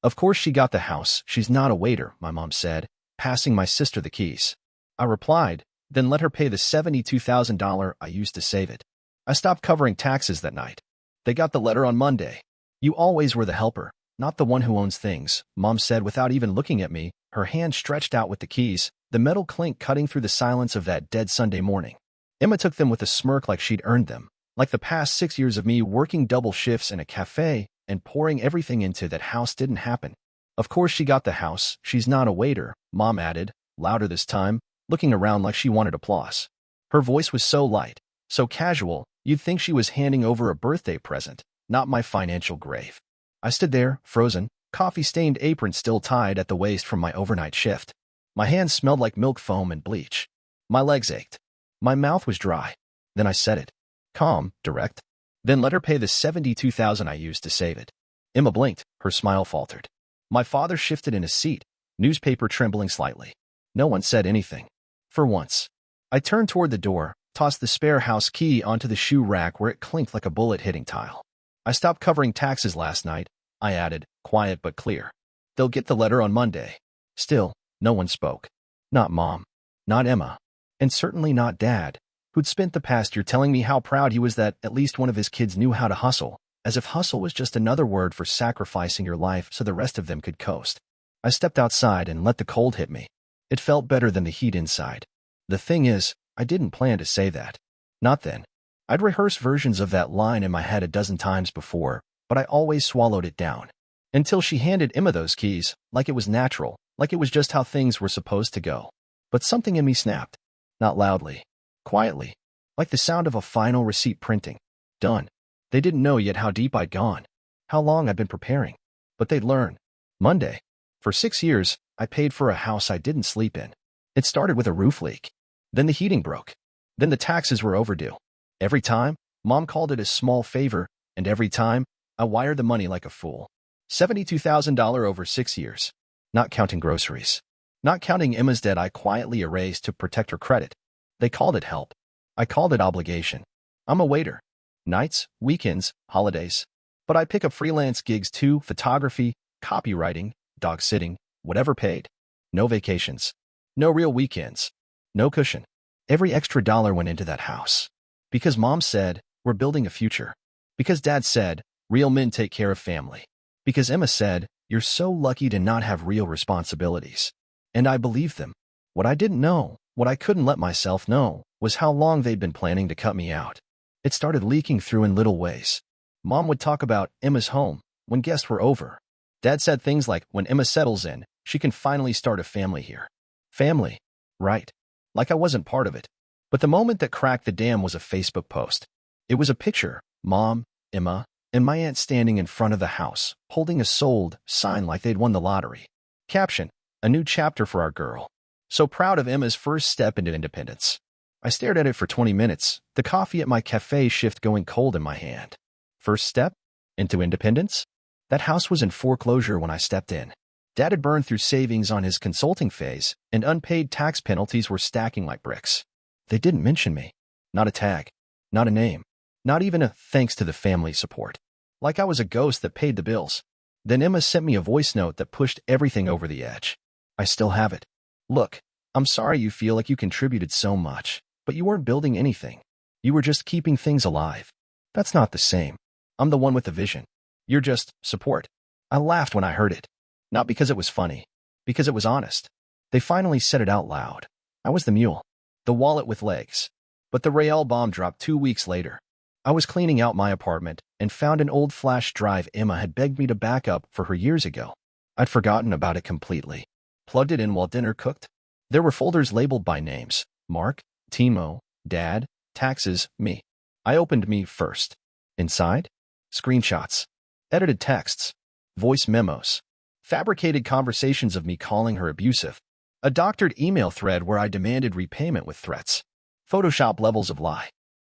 Of course she got the house. She's not a waiter, my mom said, passing my sister the keys. I replied, then let her pay the $72,000 I used to save it. I stopped covering taxes that night. They got the letter on Monday. You always were the helper, not the one who owns things, Mom said without even looking at me, her hand stretched out with the keys, the metal clink cutting through the silence of that dead Sunday morning. Emma took them with a smirk like she'd earned them, like the past 6 years of me working double shifts in a cafe and pouring everything into that house didn't happen. Of course she got the house. She's not a waiter, Mom added, louder this time, looking around like she wanted applause. Her voice was so light, so casual, you'd think she was handing over a birthday present, not my financial grave. I stood there, frozen, coffee-stained apron still tied at the waist from my overnight shift. My hands smelled like milk foam and bleach. My legs ached. My mouth was dry. Then I said it. Calm, direct. Then let her pay the $72,000 I used to save it. Emma blinked, her smile faltered. My father shifted in his seat, newspaper trembling slightly. No one said anything. For once. I turned toward the door, tossed the spare house key onto the shoe rack where it clinked like a bullet hitting tile. I stopped covering taxes last night, I added, quiet but clear. They'll get the letter on Monday. Still, no one spoke. Not Mom. Not Emma. And certainly not Dad, who'd spent the past year telling me how proud he was that at least one of his kids knew how to hustle, as if hustle was just another word for sacrificing your life so the rest of them could coast. I stepped outside and let the cold hit me. It felt better than the heat inside. The thing is, I didn't plan to say that. Not then. I'd rehearsed versions of that line in my head a dozen times before, but I always swallowed it down. Until she handed Emma those keys, like it was natural, like it was just how things were supposed to go. But something in me snapped. Not loudly. Quietly. Like the sound of a final receipt printing. Done. They didn't know yet how deep I'd gone. How long I'd been preparing. But they'd learn. Monday. For 6 years, I paid for a house I didn't sleep in. It started with a roof leak. Then the heating broke. Then the taxes were overdue. Every time, Mom called it a small favor, and every time, I wired the money like a fool. $72,000 over 6 years. Not counting groceries. Not counting Emma's debt I quietly erased to protect her credit. They called it help. I called it obligation. I'm a waiter. Nights, weekends, holidays. But I pick up freelance gigs too, photography, copywriting, dog sitting, whatever paid. No vacations. No real weekends. No cushion. Every extra dollar went into that house. Because Mom said, we're building a future. Because Dad said, real men take care of family. Because Emma said, you're so lucky to not have real responsibilities. And I believed them. What I didn't know, what I couldn't let myself know, was how long they'd been planning to cut me out. It started leaking through in little ways. Mom would talk about Emma's home when guests were over. Dad said things like, when Emma settles in, she can finally start a family here. Family. Right. Like I wasn't part of it. But the moment that cracked the dam was a Facebook post. It was a picture, Mom, Emma, and my aunt standing in front of the house, holding a sold sign like they'd won the lottery. Caption, a new chapter for our girl. So proud of Emma's first step into independence. I stared at it for 20 minutes, the coffee at my cafe shift going cold in my hand. First step? Into independence? That house was in foreclosure when I stepped in. Dad had burned through savings on his consulting phase, and unpaid tax penalties were stacking like bricks. They didn't mention me. Not a tag. Not a name. Not even a thanks to the family support. Like I was a ghost that paid the bills. Then Emma sent me a voice note that pushed everything over the edge. I still have it. Look, I'm sorry you feel like you contributed so much, but you weren't building anything. You were just keeping things alive. That's not the same. I'm the one with the vision. You're just support. I laughed when I heard it. Not because it was funny, because it was honest. They finally said it out loud. I was the mule. The wallet with legs. But the Rael bomb dropped 2 weeks later. I was cleaning out my apartment and found an old flash drive Emma had begged me to back up for her years ago. I'd forgotten about it completely. Plugged it in while dinner cooked. There were folders labeled by names. Mark, Timo, Dad, taxes, me. I opened me first. Inside? Screenshots. Edited texts. Voice memos. Fabricated conversations of me calling her abusive. A doctored email thread where I demanded repayment with threats. Photoshop levels of lie.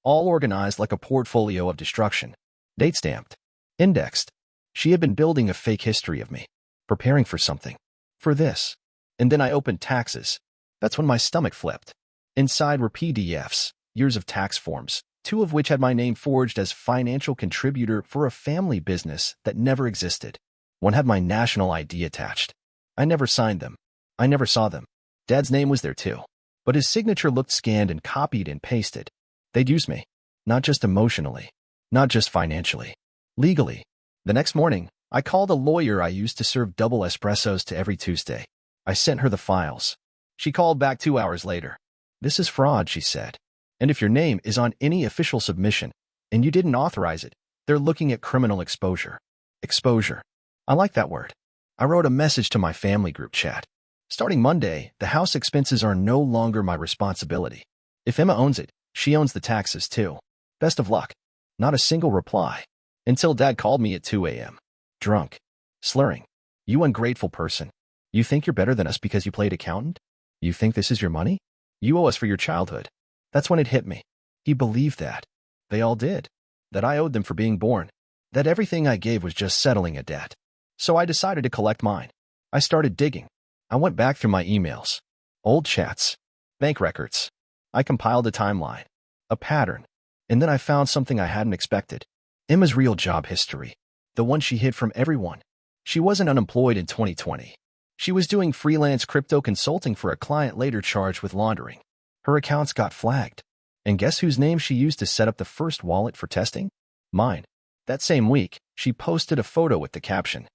All organized like a portfolio of destruction. Date stamped. Indexed. She had been building a fake history of me. Preparing for something. For this. And then I opened taxes. That's when my stomach flipped. Inside were PDFs, years of tax forms, 2 of which had my name forged as financial contributor for a family business that never existed. One had my national ID attached. I never signed them. I never saw them. Dad's name was there too, but his signature looked scanned and copied and pasted. They'd used me. Not just emotionally. Not just financially. Legally. The next morning, I called a lawyer I used to serve double espressos to every Tuesday. I sent her the files. She called back 2 hours later. "This is fraud," she said. "And if your name is on any official submission and you didn't authorize it, they're looking at criminal exposure." Exposure. I like that word. I wrote a message to my family group chat. "Starting Monday, the house expenses are no longer my responsibility. If Emma owns it, she owns the taxes too. Best of luck." Not a single reply. Until Dad called me at 2 a.m. Drunk. Slurring. "You ungrateful person. You think you're better than us because you played accountant? You think this is your money? You owe us for your childhood." That's when it hit me. He believed that. They all did. That I owed them for being born. That everything I gave was just settling a debt. So I decided to collect mine. I started digging. I went back through my emails. Old chats. Bank records. I compiled a timeline. A pattern. And then I found something I hadn't expected. Emma's real job history. The one she hid from everyone. She wasn't unemployed in 2020. She was doing freelance crypto consulting for a client later charged with laundering. Her accounts got flagged. And guess whose name she used to set up the first wallet for testing? Mine. That same week, she posted a photo with the caption,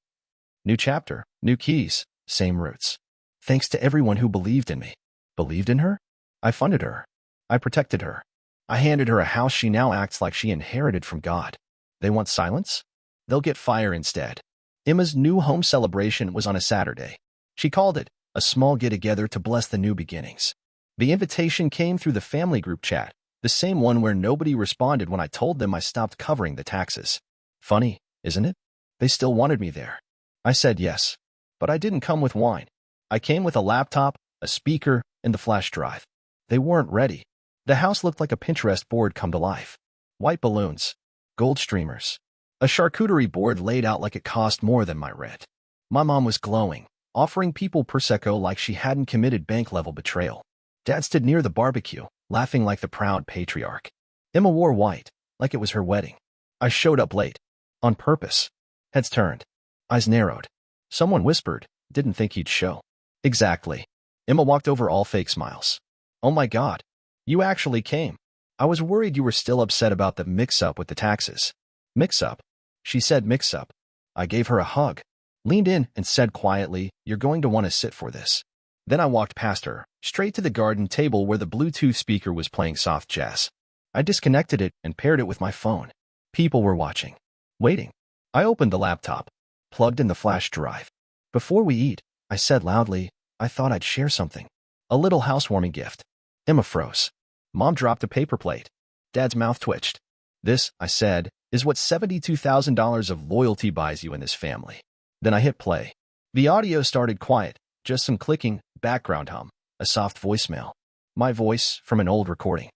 "New chapter, new keys, same roots. Thanks to everyone who believed in me." Believed in her? I funded her. I protected her. I handed her a house she now acts like she inherited from God. They want silence? They'll get fire instead. Emma's new home celebration was on a Saturday. She called it a small get-together to bless the new beginnings. The invitation came through the family group chat, the same one where nobody responded when I told them I stopped covering the taxes. Funny, isn't it? They still wanted me there. I said yes. But I didn't come with wine. I came with a laptop, a speaker, and the flash drive. They weren't ready. The house looked like a Pinterest board come to life. White balloons. Gold streamers. A charcuterie board laid out like it cost more than my rent. My mom was glowing, offering people Prosecco like she hadn't committed bank-level betrayal. Dad stood near the barbecue, laughing like the proud patriarch. Emma wore white, like it was her wedding. I showed up late. On purpose. Heads turned. Eyes narrowed. Someone whispered, "Didn't think he'd show." Exactly. Emma walked over, all fake smiles. "Oh my God. You actually came. I was worried you were still upset about the mix-up with the taxes." "Mix-up?" She said mix-up. I gave her a hug, leaned in and said quietly, "You're going to want to sit for this." Then I walked past her, straight to the garden table where the Bluetooth speaker was playing soft jazz. I disconnected it and paired it with my phone. People were watching. Waiting. I opened the laptop, plugged in the flash drive. "Before we eat," I said loudly, "I thought I'd share something. A little housewarming gift." Emma froze. Mom dropped a paper plate. Dad's mouth twitched. "This," I said, "is what $72,000 of loyalty buys you in this family." Then I hit play. The audio started quiet, just some clicking, background hum, a soft voicemail. My voice from an old recording.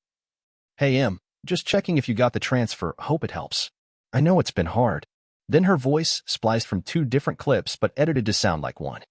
"Hey, Em, just checking if you got the transfer. Hope it helps. I know it's been hard." Then her voice, spliced from 2 different clips but edited to sound like one.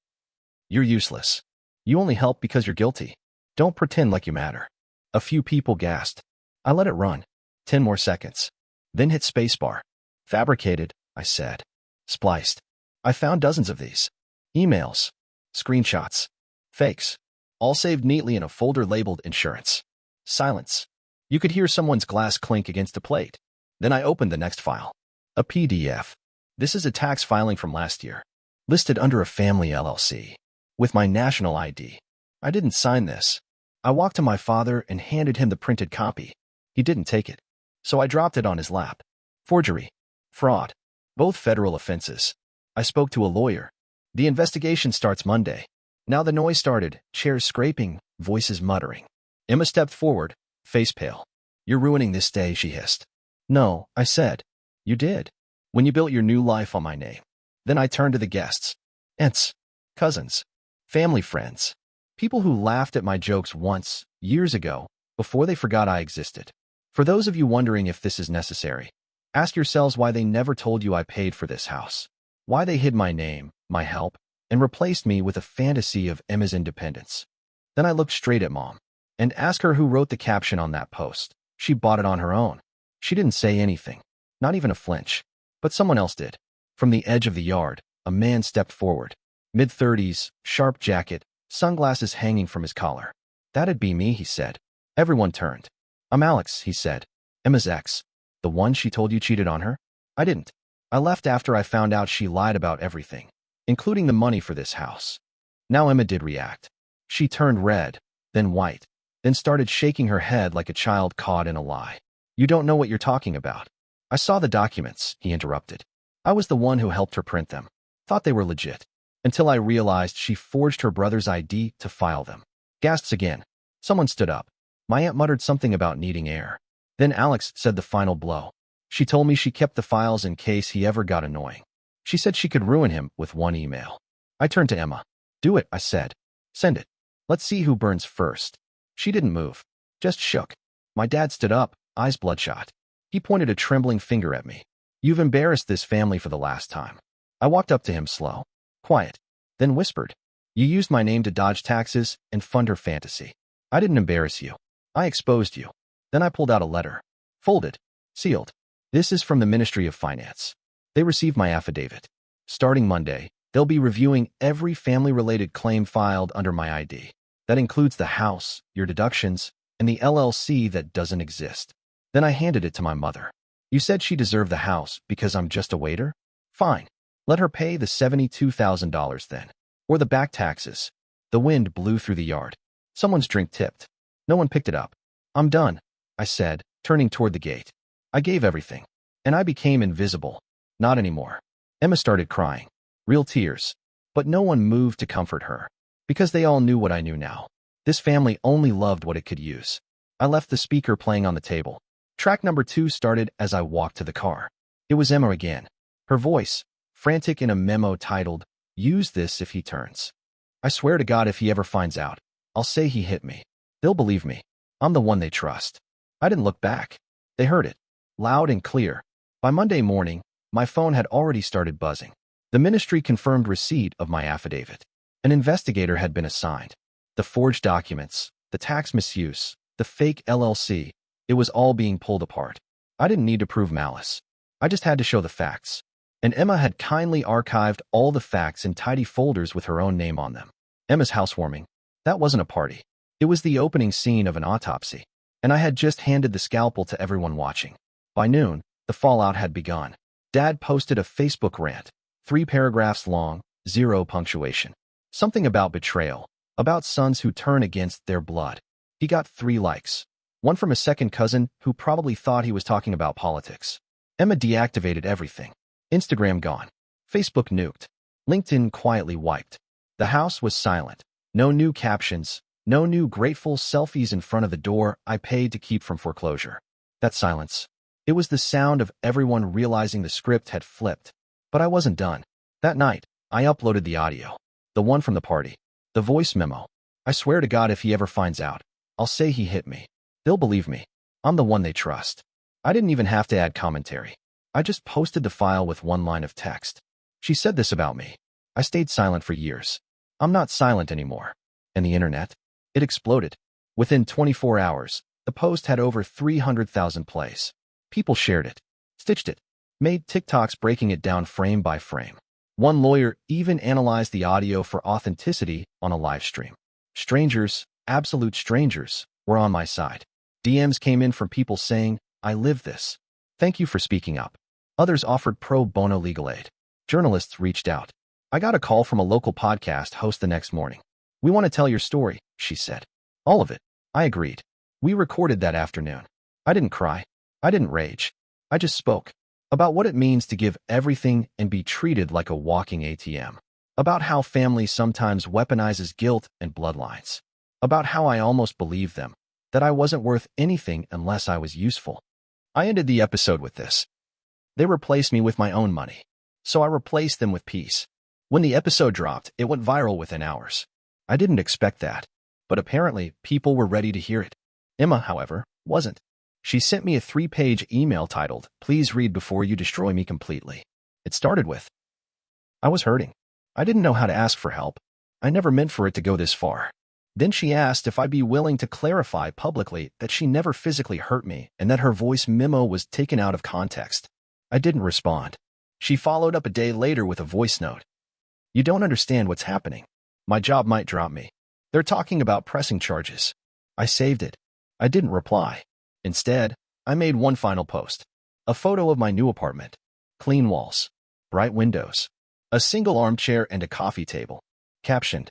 "You're useless. You only help because you're guilty. Don't pretend like you matter." A few people gasped. I let it run. 10 more seconds. Then hit spacebar. "Fabricated," I said. Spliced. I found dozens of these. Emails. Screenshots. Fakes. All saved neatly in a folder labeled insurance. Silence. You could hear someone's glass clink against a plate. Then I opened the next file. A PDF. This is a tax filing from last year. Listed under a family LLC. With my national ID. I didn't sign this. I walked to my father and handed him the printed copy. He didn't take it. So I dropped it on his lap. Forgery. Fraud. Both federal offenses. I spoke to a lawyer. The investigation starts Monday. Now the noise started, chairs scraping, voices muttering. Emma stepped forward, face pale. "You're ruining this day," she hissed. "No," I said. "You did. When you built your new life on my name." Then I turned to the guests. Aunts, cousins, family friends. People who laughed at my jokes once, years ago, before they forgot I existed. For those of you wondering if this is necessary, ask yourselves why they never told you I paid for this house. Why they hid my name, my help, and replaced me with a fantasy of Emma's independence. Then I looked straight at Mom and asked her who wrote the caption on that post. She bought it on her own. She didn't say anything, not even a flinch. But someone else did. From the edge of the yard, a man stepped forward. Mid-30s, sharp jacket, sunglasses hanging from his collar. "That'd be me," he said. Everyone turned. "I'm Alex," he said. "Emma's ex. The one she told you cheated on her?" "I didn't. I left after I found out she lied about everything, including the money for this house." Now Emma did react. She turned red, then white, then started shaking her head like a child caught in a lie. "You don't know what you're talking about." "I saw the documents," he interrupted. "I was the one who helped her print them. Thought they were legit. Until I realized she forged her brother's ID to file them." Gasps again. Someone stood up. My aunt muttered something about needing air. Then Alex said the final blow. "She told me she kept the files in case he ever got annoying. She said she could ruin him with one email." I turned to Emma. "Do it," I said. "Send it. Let's see who burns first." She didn't move, just shook. My dad stood up, eyes bloodshot. He pointed a trembling finger at me. "You've embarrassed this family for the last time." I walked up to him slow, quiet, then whispered, "You used my name to dodge taxes and fund her fantasy. I didn't embarrass you. I exposed you." Then I pulled out a letter. Folded. Sealed. "This is from the Ministry of Finance. They received my affidavit. Starting Monday, they'll be reviewing every family-related claim filed under my ID. That includes the house, your deductions, and the LLC that doesn't exist." Then I handed it to my mother. "You said she deserved the house because I'm just a waiter? Fine. Let her pay the $72,000 then. Or the back taxes." The wind blew through the yard. Someone's drink tipped. No one picked it up. "I'm done," I said, turning toward the gate. I gave everything. And I became invisible. Not anymore. Emma started crying. Real tears. But no one moved to comfort her. Because they all knew what I knew now. This family only loved what it could use. I left the speaker playing on the table. Track number 2 started as I walked to the car. It was Emma again. Her voice, frantic in a memo titled, "Use this if he turns. I swear to God if he ever finds out, I'll say he hit me. They'll believe me. I'm the one they trust." I didn't look back. They heard it. Loud and clear. By Monday morning, my phone had already started buzzing. The ministry confirmed receipt of my affidavit. An investigator had been assigned. The forged documents, the tax misuse, the fake LLC, it was all being pulled apart. I didn't need to prove malice. I just had to show the facts. And Emma had kindly archived all the facts in tidy folders with her own name on them. Emma's housewarming. That wasn't a party. It was the opening scene of an autopsy. And I had just handed the scalpel to everyone watching. By noon, the fallout had begun. Dad posted a Facebook rant, 3 paragraphs long, 0 punctuation. Something about betrayal, about sons who turn against their blood. He got 3 likes. One from a second cousin who probably thought he was talking about politics. Emma deactivated everything. Instagram gone. Facebook nuked. LinkedIn quietly wiped. The house was silent. No new captions, no new grateful selfies in front of the door I paid to keep from foreclosure. That silence. It was the sound of everyone realizing the script had flipped. But I wasn't done. That night, I uploaded the audio. The one from the party. The voice memo. "I swear to God if he ever finds out, I'll say he hit me. They'll believe me. I'm the one they trust." I didn't even have to add commentary. I just posted the file with 1 line of text. "She said this about me. I stayed silent for years. I'm not silent anymore." And the internet? It exploded. Within 24 hours, the post had over 300,000 plays. People shared it, stitched it, made TikToks breaking it down frame by frame. One lawyer even analyzed the audio for authenticity on a live stream. Strangers, absolute strangers, were on my side. DMs came in from people saying, "I live this. Thank you for speaking up." Others offered pro bono legal aid. Journalists reached out. I got a call from a local podcast host the next morning. "We want to tell your story," she said. "All of it." I agreed. We recorded that afternoon. I didn't cry. I didn't rage. I just spoke. About what it means to give everything and be treated like a walking ATM. About how family sometimes weaponizes guilt and bloodlines. About how I almost believed them. That I wasn't worth anything unless I was useful. I ended the episode with this. They replaced me with my own money. So I replaced them with peace. When the episode dropped, it went viral within hours. I didn't expect that. But apparently, people were ready to hear it. Emma, however, wasn't. She sent me a 3-page email titled, "Please read before you destroy me completely." It started with, "I was hurting. I didn't know how to ask for help. I never meant for it to go this far." Then she asked if I'd be willing to clarify publicly that she never physically hurt me and that her voice memo was taken out of context. I didn't respond. She followed up a day later with a voice note. You don't understand what's happening. My job might drop me. They're talking about pressing charges. I saved it. I didn't reply. Instead, I made one final post. A photo of my new apartment. Clean walls. Bright windows. A single armchair and a coffee table. Captioned,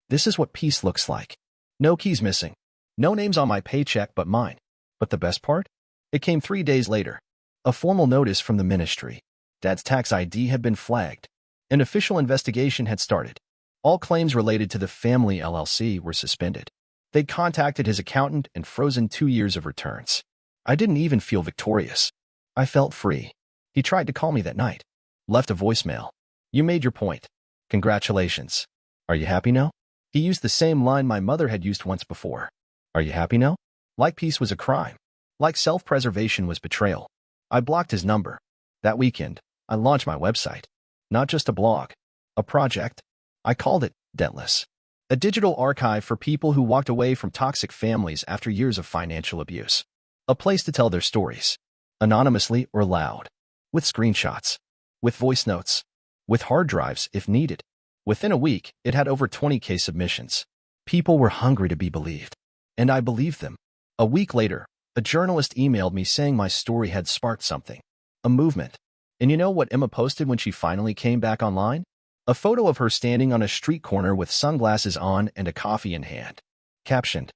"This is what peace looks like. No keys missing. No names on my paycheck but mine." But the best part? It came 3 days later. A formal notice from the ministry. Dad's tax ID had been flagged. An official investigation had started. All claims related to the family LLC were suspended. They'd contacted his accountant and frozen 2 years of returns. I didn't even feel victorious. I felt free. He tried to call me that night. Left a voicemail. "You made your point. Congratulations. Are you happy now?" He used the same line my mother had used once before. "Are you happy now?" Like peace was a crime. Like self-preservation was betrayal. I blocked his number. That weekend, I launched my website. Not just a blog. A project. I called it Dentless. A digital archive for people who walked away from toxic families after years of financial abuse. A place to tell their stories. Anonymously or loud. With screenshots. With voice notes. With hard drives if needed. Within a week, it had over 20K submissions. People were hungry to be believed. And I believed them. A week later, a journalist emailed me saying my story had sparked something. A movement. And you know what Emma posted when she finally came back online? A photo of her standing on a street corner with sunglasses on and a coffee in hand. Captioned,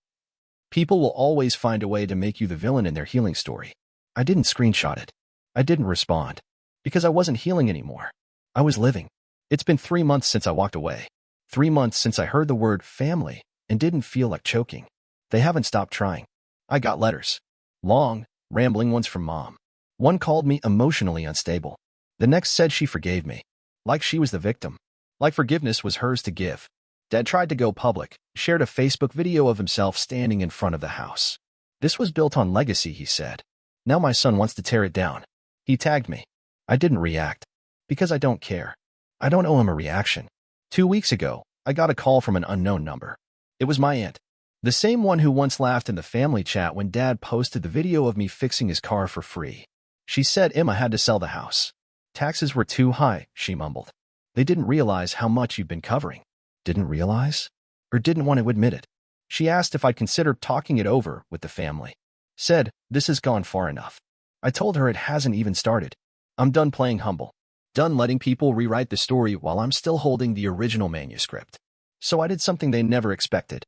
"People will always find a way to make you the villain in their healing story." I didn't screenshot it. I didn't respond. Because I wasn't healing anymore. I was living. It's been 3 months since I walked away. 3 months since I heard the word family and didn't feel like choking. They haven't stopped trying. I got letters. Long, rambling ones from Mom. One called me emotionally unstable. The next said she forgave me. Like she was the victim. Like forgiveness was hers to give. Dad tried to go public, shared a Facebook video of himself standing in front of the house. "This was built on legacy," he said. "Now my son wants to tear it down." He tagged me. I didn't react. Because I don't care. I don't owe him a reaction. 2 weeks ago, I got a call from an unknown number. It was my aunt. The same one who once laughed in the family chat when Dad posted the video of me fixing his car for free. She said Emma had to sell the house. "Taxes were too high," she mumbled. "They didn't realize how much you've been covering." Didn't realize? Or didn't want to admit it. She asked if I'd consider talking it over with the family. Said, "This has gone far enough." I told her it hasn't even started. I'm done playing humble. Done letting people rewrite the story while I'm still holding the original manuscript. So I did something they never expected.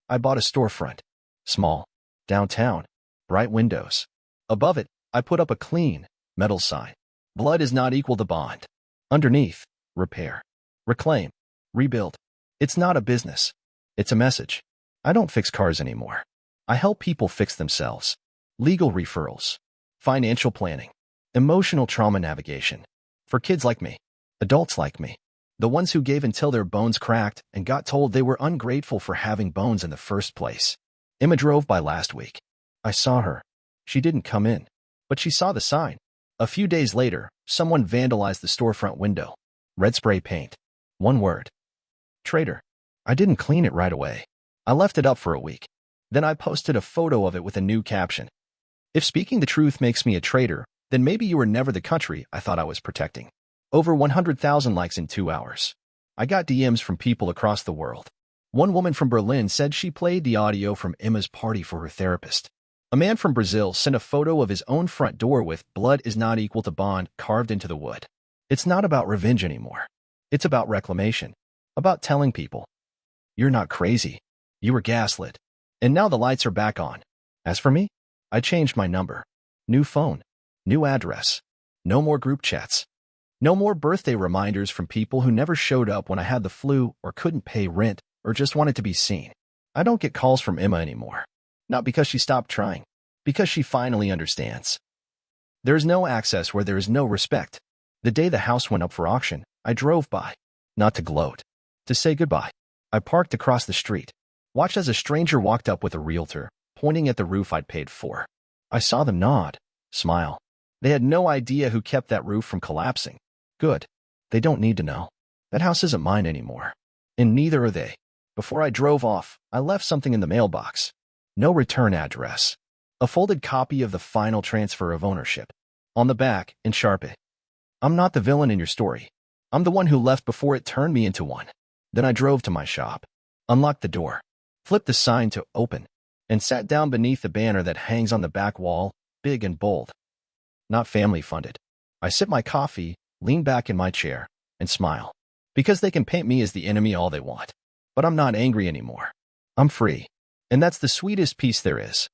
I bought a storefront. Small. Downtown. Bright windows. Above it, I put up a clean, metal sign. Blood is not equal to bond. Underneath, repair. Reclaim. Rebuild. It's not a business. It's a message. I don't fix cars anymore. I help people fix themselves. Legal referrals. Financial planning. Emotional trauma navigation. For kids like me. Adults like me. The ones who gave until their bones cracked and got told they were ungrateful for having bones in the first place. Emma drove by last week. I saw her. She didn't come in. But she saw the sign. A few days later, someone vandalized the storefront window. Red spray paint. One word. Traitor. I didn't clean it right away. I left it up for a week. Then I posted a photo of it with a new caption. "If speaking the truth makes me a traitor, then maybe you were never the country I thought I was protecting." Over 100,000 likes in 2 hours. I got DMs from people across the world. One woman from Berlin said she played the audio from Emma's party for her therapist. A man from Brazil sent a photo of his own front door with "Blood is not equal to bond" carved into the wood. It's not about revenge anymore. It's about reclamation. About telling people, "You're not crazy. You were gaslit. And now the lights are back on." As for me, I changed my number. New phone. New address. No more group chats. No more birthday reminders from people who never showed up when I had the flu or couldn't pay rent or just wanted to be seen. I don't get calls from Emma anymore. Not because she stopped trying. Because she finally understands. There is no access where there is no respect. The day the house went up for auction, I drove by. Not to gloat. To say goodbye. I parked across the street. Watched as a stranger walked up with a realtor, pointing at the roof I'd paid for. I saw them nod. Smile. They had no idea who kept that roof from collapsing. Good. They don't need to know. That house isn't mine anymore. And neither are they. Before I drove off, I left something in the mailbox. No return address. A folded copy of the final transfer of ownership. On the back, in Sharpie. "I'm not the villain in your story. I'm the one who left before it turned me into one. Then I drove to my shop, unlocked the door, flipped the sign to open, and sat down beneath the banner that hangs on the back wall, big and bold. Not family funded. I sip my coffee, lean back in my chair, and smile. Because they can paint me as the enemy all they want. But I'm not angry anymore. I'm free. And that's the sweetest peace there is.